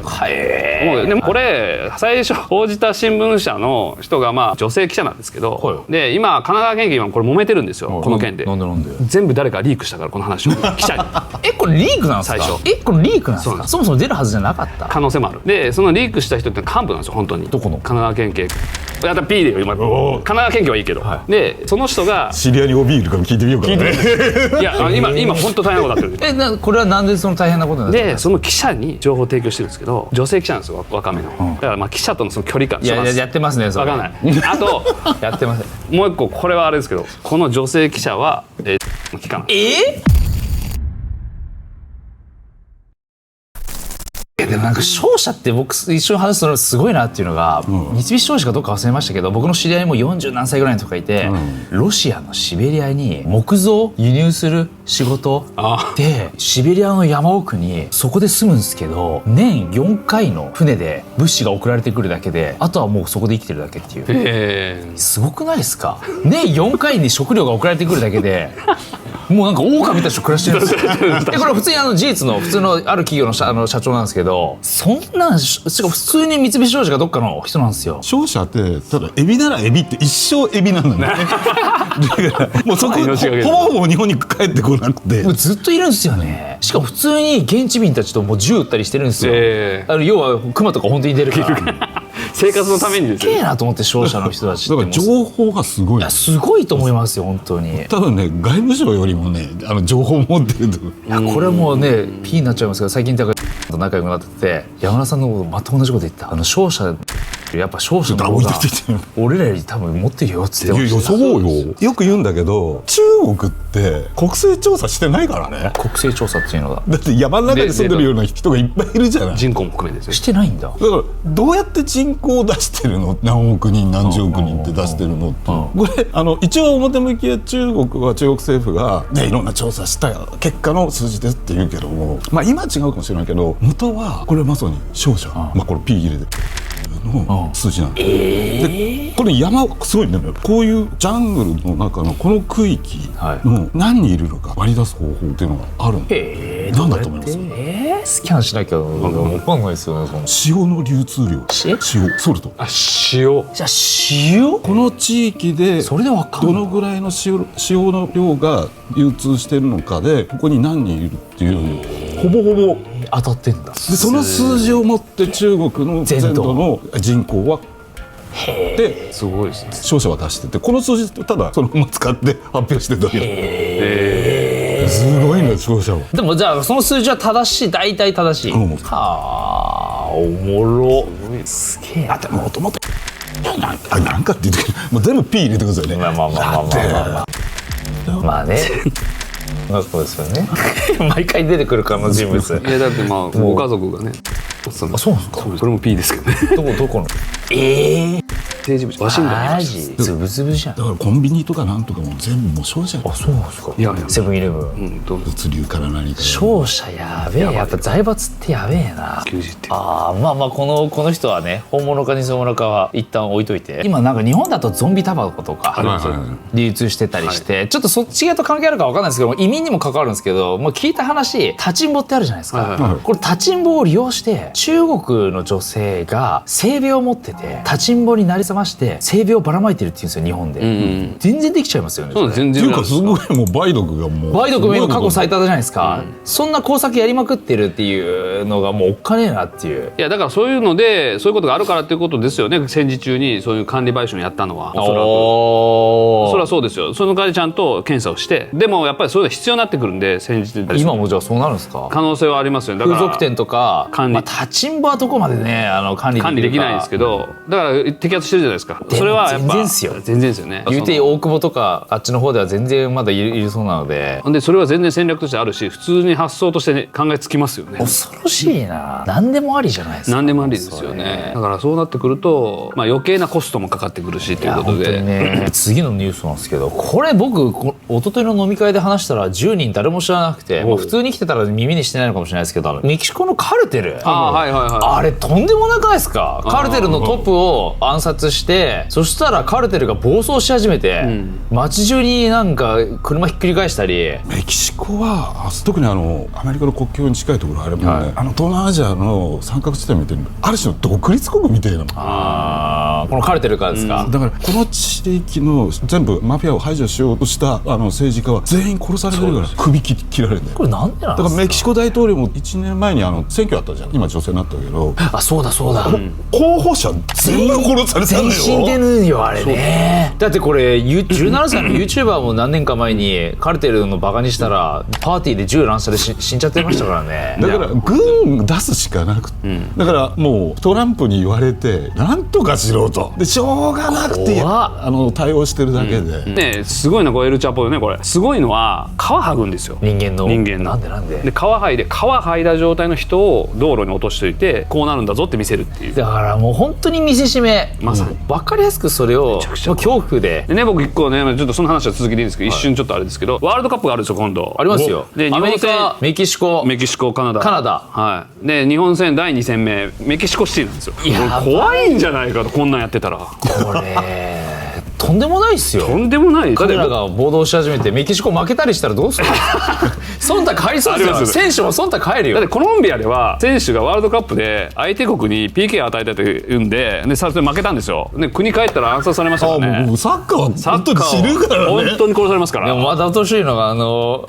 [SPEAKER 3] でもこれ最初報じた新聞社の人が女性記者なんですけど、で今神奈川県警今これ揉めてるんですよ、この件で。
[SPEAKER 1] なんで
[SPEAKER 3] 全部誰かリークしたからこの話を記者に。
[SPEAKER 1] これリークなんですか。
[SPEAKER 3] 最初
[SPEAKER 1] これリークなんですか。そもそも出るはずじゃなかった。
[SPEAKER 3] 可能性もある。でそのリークした人って幹部なんですよ本当に。
[SPEAKER 1] どこの。
[SPEAKER 3] 神奈川県警。やった P でよ今。神奈川県警はいいけど。でその人が
[SPEAKER 2] 知り合いに OB いるから聞いてみようかね。
[SPEAKER 3] いや今本当大変なことになってる。
[SPEAKER 1] これはなんでその大変なことなんですか。
[SPEAKER 3] でその記者に情報を提供してるんですけど、女性記者なんですよ、若めの。だから記者とのその距離感。
[SPEAKER 1] いややってますねそれ。
[SPEAKER 3] 分かんない。あと
[SPEAKER 1] やってます。
[SPEAKER 3] もう一個これはあれですけど、この女性記者は期間。
[SPEAKER 1] でもなんか商社って僕一緒に話すのすごいなっていうのが、三菱商事かどっか忘れましたけど、僕の知り合いも40何歳ぐらいの人がいて、ロシアのシベリアに木造輸入する仕事でシベリアの山奥にそこで住むんですけど、年4回の船で物資が送られてくるだけで、あとはもうそこで生きてるだけっていう。すごくないですか。年4回に食料が送られてくるだけでもうなんか狼みたいな人暮らしてるんですよでこれ普通に事実の普通のある企業の社長なんですけど、そんなんしかも普通に三菱商事がどっかの人なんですよ。
[SPEAKER 2] 商社ってただエビならエビって一生エビなんだねだからもうそこほぼ日本に帰ってこなくて、
[SPEAKER 1] もうずっといるんですよね。しかも普通に現地民たちともう銃撃ったりしてるんですよ、要はクマとか本当に出るから
[SPEAKER 3] 生活のためにですよ。
[SPEAKER 1] すげえなと思って、商社の人たちって。
[SPEAKER 2] だから情報がすごい。
[SPEAKER 1] いやすごいと思いますよ本当に。
[SPEAKER 2] 多分ね外務省よりもね情報を持ってると。い
[SPEAKER 1] やこれもうねピーになっちゃいますけど、最近だからと仲良くなってて、山田さんのこと全く同じこと言った。商社やっぱ商社の方が俺らより多分持ってるよっつってました。
[SPEAKER 2] いやそうよ。よく言うんだけど中国って国勢調査してないからね。
[SPEAKER 1] 国勢調査っていうのが
[SPEAKER 2] だって山の中に住んでるような人がいっぱいいるじゃない。
[SPEAKER 3] 人口も含めですよ。
[SPEAKER 1] してないんだ。
[SPEAKER 2] だからどうやって人口を出してるの、何億人何十億人って出してるのって、これ一応表向きは中国政府が、ね、いろんな調査した結果の数字ですって言うけども、まあ今は違うかもしれないけど元はこれまさに商社、まあこれ P 入れての数字なんです、でこれ山すごいんだよ。こういうジャングルの中のこの区域の何人いるのか割り出す方法っていうのがあるんで、何だと思います？
[SPEAKER 1] スキャンしなきゃ分かんないですよね。
[SPEAKER 2] 塩の流通量、塩ソルト、
[SPEAKER 3] 塩
[SPEAKER 1] じゃあ塩
[SPEAKER 2] この地域で
[SPEAKER 1] それで分かん
[SPEAKER 2] どのぐらいの塩の量が流通してるのかでここに何人いるっていうほぼほぼ
[SPEAKER 1] 当たってんだ。
[SPEAKER 2] でその数字を持って中国の全土の人口は
[SPEAKER 3] すごいですね。
[SPEAKER 2] 商社は出してて、この数字ただそのまま使って発表してるだけ。すごいね商社は。
[SPEAKER 1] でもじゃあその数字は正しい、大体正しい。はあおもろ。すげえ。
[SPEAKER 2] だってもともとなんかって言うけどもう全部 P 入れてくださいね。
[SPEAKER 1] まあねそうですよね毎回出てくるからの人物。
[SPEAKER 3] いやだってまあご家族がね。
[SPEAKER 1] そうなんですか。
[SPEAKER 3] それも P ですけどね。
[SPEAKER 1] どこの政治部ワシントンにいました。つぶつぶじゃん。
[SPEAKER 2] だからコンビニとかなんとかも全部もう商社。
[SPEAKER 1] あそうなんですか。いやセブンイレブン
[SPEAKER 2] 物流から何から
[SPEAKER 1] 商社やべえ。やっぱ財閥ってやべえな。あまあこの人はね本物か偽物かは一旦置いといて、今なんか日本だとゾンビタバコとか流通してたりして、ちょっとそっちと関係あるか分かんないですけど移民にも関わるんですけど、もう聞いた話立ちんぼってあるじゃないですか。これ立ちんぼを利用して中国の女性が性病を持ってて立ちんぼになりすまして性病をばらまいてるって言うんですよ日本で。全然できちゃいますよね。
[SPEAKER 3] そう全然。
[SPEAKER 2] っていうかすごいもう梅毒がもう
[SPEAKER 1] 梅毒も今過去最多じゃないですか。そんな工作やりまくってるっていうのがもうおっかねえなっていう。
[SPEAKER 3] いやだからそういうのでそういうことがあるからっていうことですよね。戦時中にそういう管理売春やったのはおそらくそれはそうですよ。その代わりちゃんと検査をして、でもやっぱりそれが必要になってくるんで戦時中
[SPEAKER 1] 今もじゃあそうなるんですか。
[SPEAKER 3] 可能性はありますよね。だから
[SPEAKER 1] 風俗店とか管理、立ちんぼはどこまでね管理
[SPEAKER 3] できないんですけど、だから摘発してるじゃないですか。それはやっぱ全然ですよね。
[SPEAKER 1] 言うて大久保とかあっちの方では全然まだいるそうなので、
[SPEAKER 3] それは全然戦略としてあるし普通に発想として、ね、考えつきますよね。
[SPEAKER 1] 恐ろしいな。何でもありじゃないですか。
[SPEAKER 3] 何でもありですよね。だからそうなってくると、まあ、余計なコストもかかってくるしということで、
[SPEAKER 1] ね、次のニュースなんですけど、これ僕一昨日の飲み会で話したら10人誰も知らなくて、もう普通に来てたら耳にしてないのかもしれないですけど、メキシコのカルテル、あれとんでもなくないですか。カルテルのトップを暗殺して、そしたらカルテルが暴走し始めて、街中になんか車ひっくり返したり。
[SPEAKER 2] メキシコは特にアメリカの国境に近いところあれもね、東南アジアの三角地帯みたいなある種の独立国みたいなもん。
[SPEAKER 1] このカルテルからですか。
[SPEAKER 2] だからこの地域の全部マフィアを排除しようとした政治家は全員殺されてるから首切られるんだよ。
[SPEAKER 1] これなんでなんですか。
[SPEAKER 2] だからメキシコ大統領も1年前に選挙あったじゃん。今女性になったけど、
[SPEAKER 1] そうだ、
[SPEAKER 2] 候補者全部殺されたんだよ。
[SPEAKER 1] 全身出ぬんよあれね。だってこれ17歳の YouTuber も何年か前にカルテルのバカにしたらパーティーで銃乱射で死んじゃってましたからね。
[SPEAKER 2] だから軍出すしかなくて、だからもうトランプに言われてなんとかしろと、でしょうがなくて対応してるだけで、
[SPEAKER 3] ね、すごいなこれエルチャポよね。これすごいのは皮剥ぐんですよ。人間のなんで皮剥いだ状態の人を道路に落としといて、こうなるんだぞって見せるっていう。
[SPEAKER 1] だからもう本当に見せしめ、まさに分かりやすくそれを恐怖でね。僕一個ねちょっとその話は続けていいんですけど、一瞬ちょっとあれですけど、ワールドカップがあるんですよ今度。ありますよ。でアメリカ、メキシコ、カナダ、はい。で日本戦第2戦目メキシコシティなんですよ。怖いんじゃないかと、こんなんやってたら。これとんでもないっすよ。
[SPEAKER 3] とんでもない。
[SPEAKER 1] 彼らが暴動し始めてメキシコ負けたりしたらどうする忖度入りそうですよ。選手も忖度入るよ。
[SPEAKER 3] だってコロンビアでは選手がワールドカップで相手国に PK を与えたというんで、それで負けたんですよ。で国帰ったら暗殺されましたからね。
[SPEAKER 2] もうサッカーは本当に死ぬからね。
[SPEAKER 3] 本当に殺されますから。
[SPEAKER 1] でもまだおとしいのが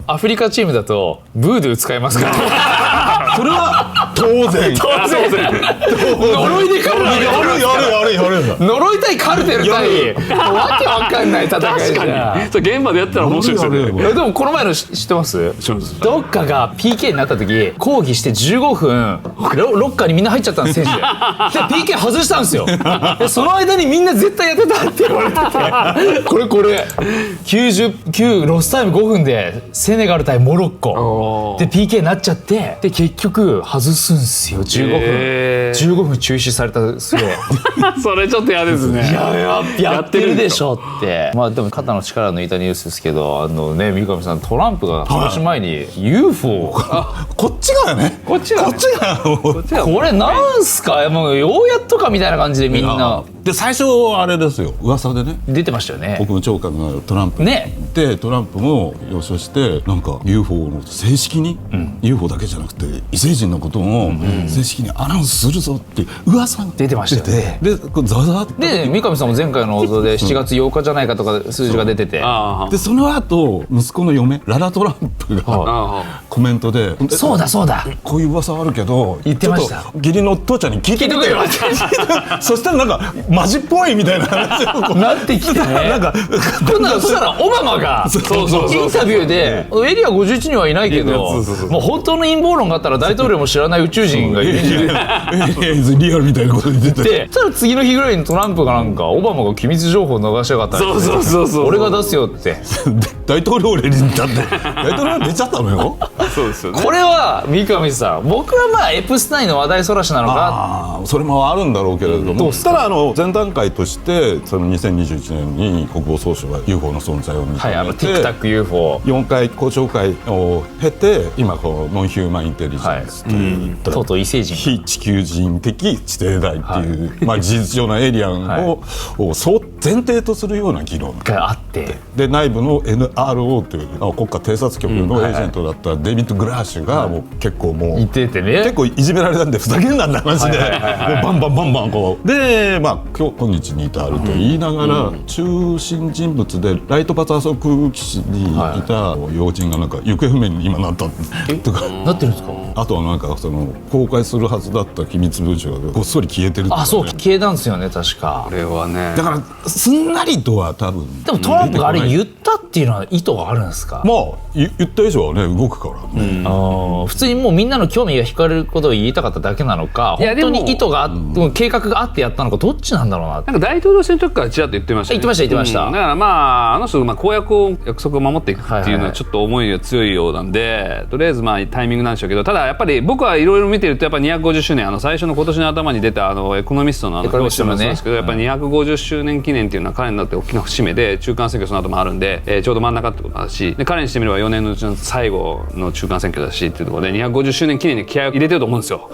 [SPEAKER 1] アフリカチームだとブードゥー使えますから
[SPEAKER 2] それは当然
[SPEAKER 1] 呪いでカルテル呪い対カルテル対わけわかんない戦いじゃん。
[SPEAKER 3] それ現場でやったら面白いですよね。
[SPEAKER 1] でもこの前の知ってます？どっかが PK になった時抗議して15分ロッカーにみんな入っちゃったんです選手で PK 外したんですよ。でその間にみんな絶対やってたって言われててこれ99ロスタイム5分でセネガル対モロッコで PK になっちゃってで結局外すんすよ。15分中止されたすげえ
[SPEAKER 3] それちょっと嫌ですね。
[SPEAKER 1] やってるでしょって。まあでも肩の力抜いたニュースですけど三上さんトランプが半年前に UFO
[SPEAKER 2] こっちがねこっちが
[SPEAKER 1] これなんすかもうようやっとかみたいな感じでみんな
[SPEAKER 2] で最初あれですよ噂でね
[SPEAKER 1] 出てましたよね。
[SPEAKER 2] 国務長官がトランプ
[SPEAKER 1] ね
[SPEAKER 2] でトランプも了承してなんか UFO の正式に、UFO だけじゃなくて異星人のことを正式にアナウンスするぞっていう噂が
[SPEAKER 1] 出てましたよね。
[SPEAKER 2] でザザッ
[SPEAKER 1] で三上さんも前回の放送で7月8日じゃないかとか数字が出てて
[SPEAKER 2] でその後息子の嫁ララトランプがコメントで
[SPEAKER 1] そうだ
[SPEAKER 2] こういう噂あるけど
[SPEAKER 1] 言ってました。
[SPEAKER 2] ちょっと義理の父ちゃんに聞いてみてよそしたらなんかマジっぽいみたいな話を
[SPEAKER 1] なってきてねなんかそしたらオバマがインタビューでエリア51にはいないけどもう本当の陰謀論があったら大統領も知らない宇宙人がいるんじゃない
[SPEAKER 2] リアルみたいなこと言ってて
[SPEAKER 1] でそしたら次の日ぐらいにトランプがなんかオバマが機密情報を流しやがった
[SPEAKER 3] そう
[SPEAKER 1] 俺が出すよって
[SPEAKER 2] 大統領令に出ちゃって大統領令出ちゃったのよ
[SPEAKER 3] そうですよね。
[SPEAKER 1] これは三上さん僕はまあエプスタインの話題そらしなのか
[SPEAKER 2] それもあるんだろうけれどもただ前段階としてその2021年に国防総省は UFO の存在を認めて、
[SPEAKER 1] はい、ティックタック UFO
[SPEAKER 2] 4回公聴会を経て今こうノンヒューマンインテリジェンスという、
[SPEAKER 1] とうとう異星人
[SPEAKER 2] 非地球人的地底台っていう、まあ、事実上のエイリアンを前提とするような議論
[SPEAKER 1] があって
[SPEAKER 2] で内部の NRO という国家偵察局のエージェントだったデビッド・グラーシュがもう結構もう
[SPEAKER 1] 言っててね
[SPEAKER 2] 結構いじめられたんでふざけんなって話でバンバンこうでまあ今日に至ると言いながら中心人物でライトパツァソク基地にいた要人がなんか行方不明に今なったとか
[SPEAKER 1] なってるんですか。
[SPEAKER 2] あとはなんかその公開するはずだった機密文書がごっそり消えてるとか、ね、
[SPEAKER 1] そう消えたんですよね確か。
[SPEAKER 3] これはね
[SPEAKER 2] だからすんなりとは多分
[SPEAKER 1] でもトランプがあれ言ったっていうのは意図があるんですか。
[SPEAKER 2] まあ言った以上はね動くからね、
[SPEAKER 1] 普通にもうみんなの興味が惹かれることを言いたかっただけなのか本当に意図が計画があってやったのかどっちなんだろうなって。
[SPEAKER 3] なんか大統領選の時からちらっと言ってましたね。
[SPEAKER 1] 言ってました、
[SPEAKER 3] だからまああの人公約を約束を守っていくっていうのはちょっと思いが強いようなんで、とりあえずまあタイミングなんでしょうけど、ただやっぱり僕はいろいろ見てるとやっぱ250周年最初の今年の頭に出たエコノミストの表紙もそうですけど、やっぱり250周年記念っていうのは彼になって大きな節目で中間選挙その後もあるんで、ちょうど真ん中ってことだしで彼にしてみれば4年のうちの最後の中間選挙だしっていうところで250周年記念に気合を入れてると思うんですよ、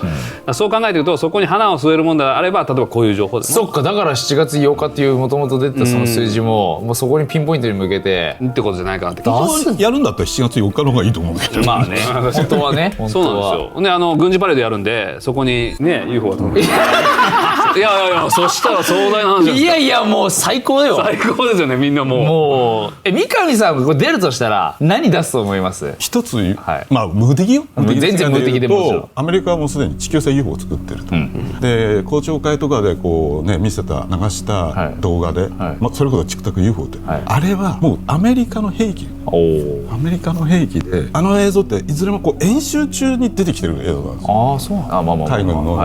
[SPEAKER 3] そう考えてるとそこに花を添えるものであれば例えばこういう情報で
[SPEAKER 1] そっかだから7月8日っていうもともと出たその数字も、もうそこにピンポイントに向けて
[SPEAKER 3] ってことじゃないかなって
[SPEAKER 2] やるんだったら7月4日の方がいいと思うけど
[SPEAKER 1] まあね本当はね
[SPEAKER 3] そうなんですよ。で軍事パレードやるんでそこにね UFO が飛んでいやそしたら壮大な話です。
[SPEAKER 1] いやもう最高だよ。
[SPEAKER 3] 最高ですよねみんなも
[SPEAKER 1] う三上さんこれ出るとしたら何出すと思います？
[SPEAKER 2] 一つ、まあ無敵よ
[SPEAKER 1] 全然無敵でもちろん
[SPEAKER 2] アメリカはもうすでに地球製 UFO を作ってると、で公聴会とかでこうね見せた流した動画で、それこそチクタク UFO って、あれはもうアメリカの兵器アメリカの兵器で映像っていずれもこう演習中に出てきてる映像なんですよ。
[SPEAKER 1] そうなん
[SPEAKER 2] 海軍の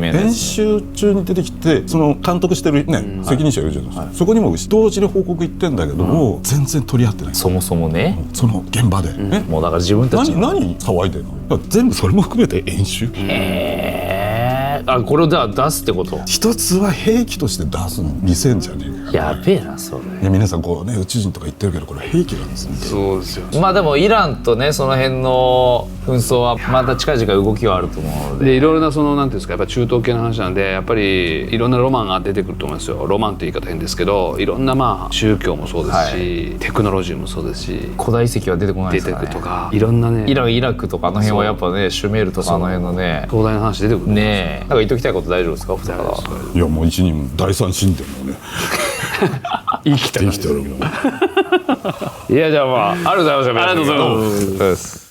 [SPEAKER 2] 演習中に出てきてその監督してるね責任者いるじゃないですか、そこにも同時に報告行ってんだけども、全然取り合ってない。
[SPEAKER 1] そもそもね
[SPEAKER 2] その現場で、
[SPEAKER 1] もうだから自分たち
[SPEAKER 2] 何騒いでるの？全部それも含めて演習。
[SPEAKER 1] これを出すってこと？
[SPEAKER 2] 一つは兵器として出すの見せんじゃねえか。
[SPEAKER 1] やべえなそれ。
[SPEAKER 2] 皆さんこうね宇宙人とか言ってるけどこれ兵器なんですね。
[SPEAKER 3] そうですよ。
[SPEAKER 1] まあでもイランとねその辺の紛争はまた近々動きはあると思うので、
[SPEAKER 3] いろいろなそのなんていうんですか、やっぱ中東系の話なんで、やっぱりいろんなロマンが出てくると思いますよ。ロマンという言い方変ですけど、いろんなまあ宗教もそうですし、テクノロジーもそうですし、
[SPEAKER 1] 古代遺跡は出てこないですかね。
[SPEAKER 3] 出てくるとか、いろんなね、
[SPEAKER 1] イラクとかあの辺はやっぱね、シュメールとかあの辺のね、
[SPEAKER 3] 東大の話出てくる
[SPEAKER 1] ね。なんか言っときたいこと大丈夫ですか、二人は。
[SPEAKER 2] いやもう一人第三神殿もね
[SPEAKER 3] 生きてるもん。
[SPEAKER 1] いやじゃあまあありがとうございました。
[SPEAKER 3] ありがとうございます。